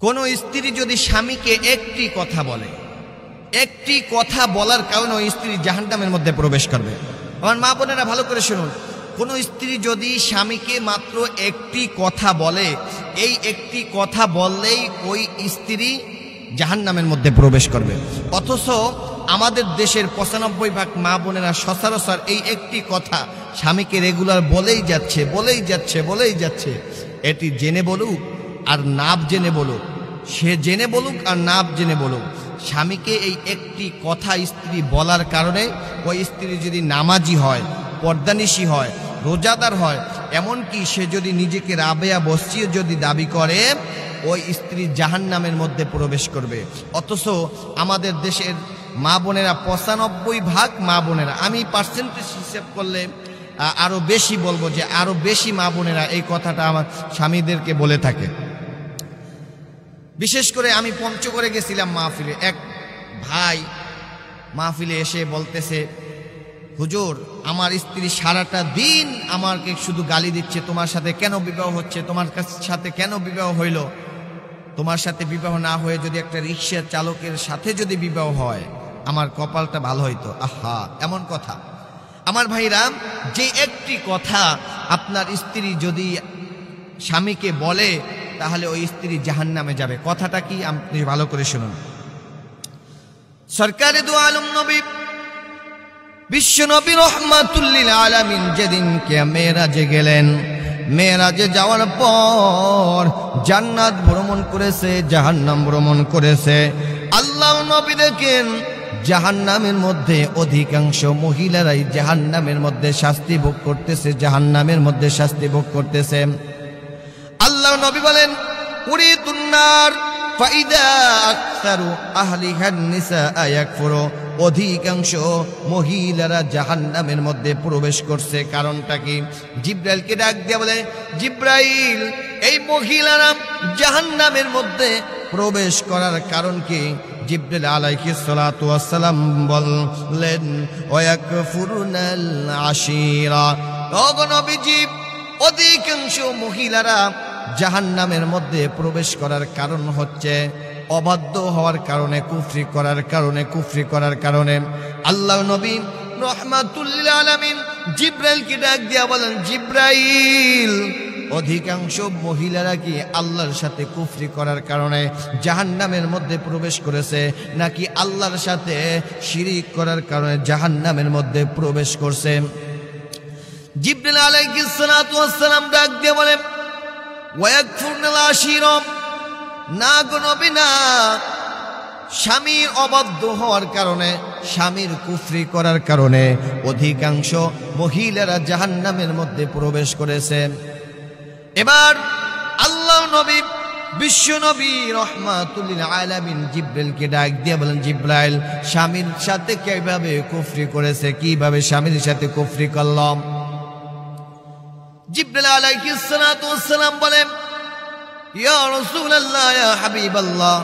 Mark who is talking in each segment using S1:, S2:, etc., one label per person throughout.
S1: কোনো স্ত্রী যদি স্বামীকে একটি কথা বলে, একটি কথা বলার কারণে ওই স্ত্রী জাহান্নামের মধ্যে প্রবেশ করবে। আমার মা বোনেরা ভালো করে শুনুন, কোনো স্ত্রী যদি স্বামীকে মাত্র একটি কথা বলে, এই একটি কথা বললেই ওই স্ত্রী জাহান্নামের মধ্যে প্রবেশ করবে। অথচ আমাদের দেশের ৯৫% মা বোনেরা সচরাচর এই একটি কথা স্বামীকে রেগুলার বলেই যাচ্ছে। এটি জেনে বলুক আর নাপ জেনে বলুক, সে জেনে বলুক আর নাপ জেনে বলুক, স্বামীকে এই একটি কথা স্ত্রী বলার কারণে ওই স্ত্রী যদি নামাজি হয়, পর্দানিশী হয়, রোজাদার হয়, এমনকি সে যদি নিজেকে রাবেয়া বসিয়ে যদি দাবি করে, ওই স্ত্রী জাহান্নামের মধ্যে প্রবেশ করবে। অথচ আমাদের দেশের মা বোনেরা ৯৫% মা বোনেরা, আমি পার্সেন্টেজ হিসেব করলে আরও বেশি বলবো যে আরও বেশি মা বোনেরা এই কথাটা আমার স্বামীদেরকে বলে থাকে। বিশেষ করে আমি পঞ্চগড়ে গেছিলাম মাহফিলে, এক ভাই মাহফিলে এসে বলতেছে, হুজুর আমার স্ত্রী সারাটা দিন আমাকে শুধু গালি দিচ্ছে, তোমার সাথে কেন বিবাহ হচ্ছে, তোমার সাথে কেন বিবাহ হইল, তোমার সাথে বিবাহ না হয়ে যদি একটা রিক্সা চালকের সাথে যদি বিবাহ হয় আমার কপালটা ভালো হইতো। আহা, এমন কথা। আমার ভাইরা, যে একটি কথা আপনার স্ত্রী যদি স্বামীকে বলে তাহলে ওই স্ত্রী জাহান্নামে যাবে। কথাটা কি আপনি ভালো করে শুনুন। সরকারে দু আলম নবী বিশ্ব নবী রহমাতুল লিল আলামিন যেদিনকে মেরাজে গেলেন, মেরাজে যাওয়ার পর জান্নাত ভ্রমণ করেছে, জাহান্নাম ভ্রমণ করেছে। আল্লাহ নবী দেখেন জাহান্নামের মধ্যে অধিকাংশ মহিলারাই জাহান্নামের মধ্যে শাস্তি ভোগ করতেছে, আল্লাহ নবী বলেন, উরিতুন নার ফাইদা আকসারু আহলিহান নিসা ইয়াকফুরু, অধিকাংশ মহিলারা জাহান্নামের মধ্যে প্রবেশ করছে। কারণটা কি? জিব্রাইলকে ডাক দিয়ে বলে, জিব্রাইল, এই মহিলারা জাহান্নামের মধ্যে প্রবেশ করার কারণ কি? জিব্রাইল আলাইহিস সালাতু ওয়াস সালাম বললেন, ওয়াকফুরুনাল আশীরা, ও নবীজি, অধিকাংশ মহিলারা জাহান্নামের মধ্যে প্রবেশ করার কারণ হচ্ছে অবাধ্য হওয়ার কারণে, কুফরি করার কারণে। আল্লাহ নবী রহমাতুল লিল আলামিন জিব্রাইলকে ডাক দিয়া বলেন, জিব্রাইল, অধিকাংশ মহিলারা কি আল্লাহর সাথে কুফরি করার কারণে জাহান্নামের মধ্যে প্রবেশ করেছে, নাকি আল্লাহর সাথে শিরিক করার কারণে জাহান্নামের মধ্যে প্রবেশ করছে? জিব্রাইল আলাইহিস সালাতু ওয়াস সালাম ডাক দিয়ে বলেন, ওয়াকফুরনাল আশীরা, না গো নবী না, স্বামীর অবাধ্য হওয়ার কারণে, স্বামীর কুফরি করার কারণে অধিকাংশ মহিলারা জাহান্নামের মধ্যে প্রবেশ করেছে। এবার আল্লাহ নবী বিশ্ব নবী রহমাতুল লিল আলামিন জিব্রাইলকে ডাক দিয়ে বলেন, জিব্রাইল, স্বামীর সাথে কিভাবে কুফরি করেছে, কিভাবে স্বামীর সাথে কুফরি করলাম? জিব্রাইল আলাইহিস সালাতু ওয়াস সালাম বলেন, ইয়া রাসূলুল্লাহ, ইয়া হাবিবাল্লাহ,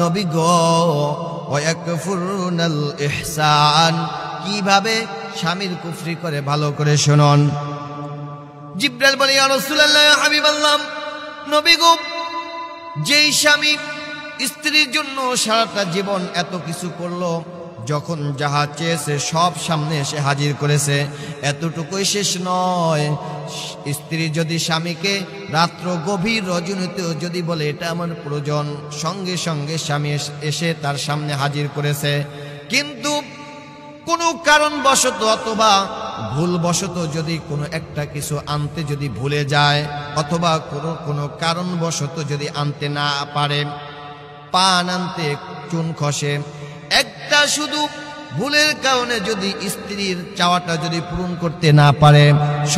S1: নবী গো, ওয়াকফুরুনাল ইহসান, কিভাবে স্বামীর কুফরি করে ভালো করে শুনুন। জিব্রাইল বলে, ইয়া রাসূলুল্লাহ, ইয়া হাবিবাল্লাহ, নবী গো, যেই স্বামী স্ত্রীর জন্য সারাটা জীবন এত কিছু করলো, যখন যাহা চেয়েছে সব সামনে এসে হাজির করেছে, এতটুকুই শেষ নয়, স্ত্রী যদি স্বামীকে রাত্র গভীর রজনীতেও যদি বলে এটা আমার প্রয়োজন, সঙ্গে সঙ্গে স্বামী এসে তার সামনে হাজির করেছে। কিন্তু কোনো কারণবশত অথবা ভুলবশত যদি কোনো একটা কিছু আনতে যদি ভুলে যায়, অথবা কোনো কারণবশত যদি আনতে না পারে, পান আনতে চুন খসে, একটা শুধু ভুলের কারণে যদি স্ত্রীর চাওয়াটা যদি পূরণ করতে না পারে,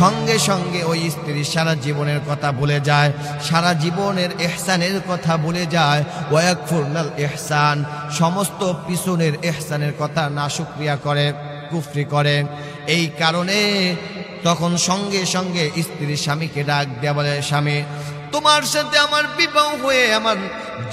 S1: সঙ্গে সঙ্গে ওই স্ত্রী সারা জীবনের কথা ভুলে যায়, সারা জীবনের ইহসানের কথা ভুলে যায়। ওয়াকফুরনাল ইহসান, সমস্ত পিছনের ইহসানের কথা নাশুকরিয়া করে, কুফরি করে। এই কারণে তখন সঙ্গে সঙ্গে স্ত্রী স্বামীকে ডাক দেয়া বলে, স্বামী, তোমার সাথে আমার বিবাহ হয়ে আমার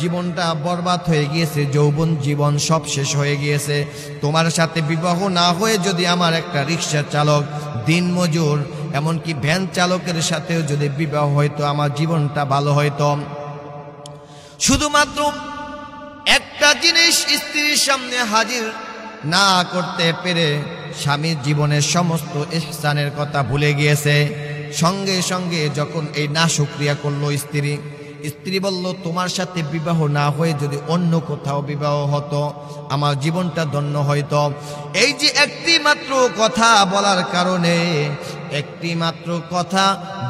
S1: জীবনটা বরবাদ হয়ে গিয়েছে, যৌবন জীবন সব শেষ হয়ে গিয়েছে। তোমার সাথে বিবাহ না হয়ে যদি আমার একটা রিক্সা চালক, দিনমজুর, এমনকি ভ্যান চালকের সাথেও যদি বিবাহ হইতো আমার জীবনটা ভালো হইতো। শুধুমাত্র একটা জিনিস স্ত্রীর সামনে হাজির না করতে পেরে স্বামীর জীবনের সমস্ত ইহসানের কথা ভুলে গিয়েছে। সঙ্গে সঙ্গে যখন এই নাশুকরিয়া করলো স্ত্রী বলল, তোমার সাথে বিবাহ না হয়ে যদি অন্য কোথাও বিবাহ হতো আমার জীবনটা ধন্য হইতো। এই যে একটি মাত্র কথা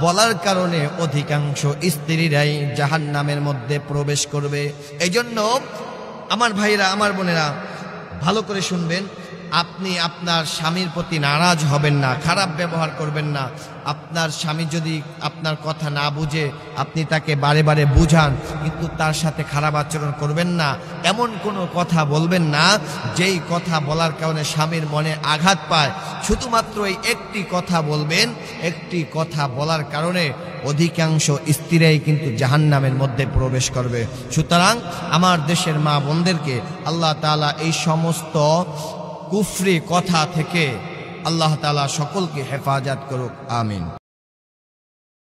S1: বলার কারণে অধিকাংশ স্ত্রীরাই জাহান্নামের মধ্যে প্রবেশ করবে। এই জন্য আমার ভাইরা, আমার বোনেরা, ভালো করে শুনবেন। আপনি আপনার স্বামীর প্রতি নারাজ হবেন না, খারাপ ব্যবহার করবেন না। আপনার স্বামী যদি আপনার কথা না বুঝে আপনি তাকে বারে বারে বুঝান, কিন্তু তার সাথে খারাপ আচরণ করবেন না। এমন কোনো কথা বলবেন না যেই কথা বলার কারণে স্বামীর মনে আঘাত পায়। শুধুমাত্র এই একটি কথা বলবেন, একটি কথা বলার কারণে অধিকাংশ স্ত্রীরাই কিন্তু জাহান্নামের মধ্যে প্রবেশ করবে। সুতরাং আমার দেশের মা বোনদেরকে আল্লাহ তাআলা এই সমস্ত কুফরি কথা থেকে আল্লাহ তাআলা সকলকে হেফাজত করুক, আমিন।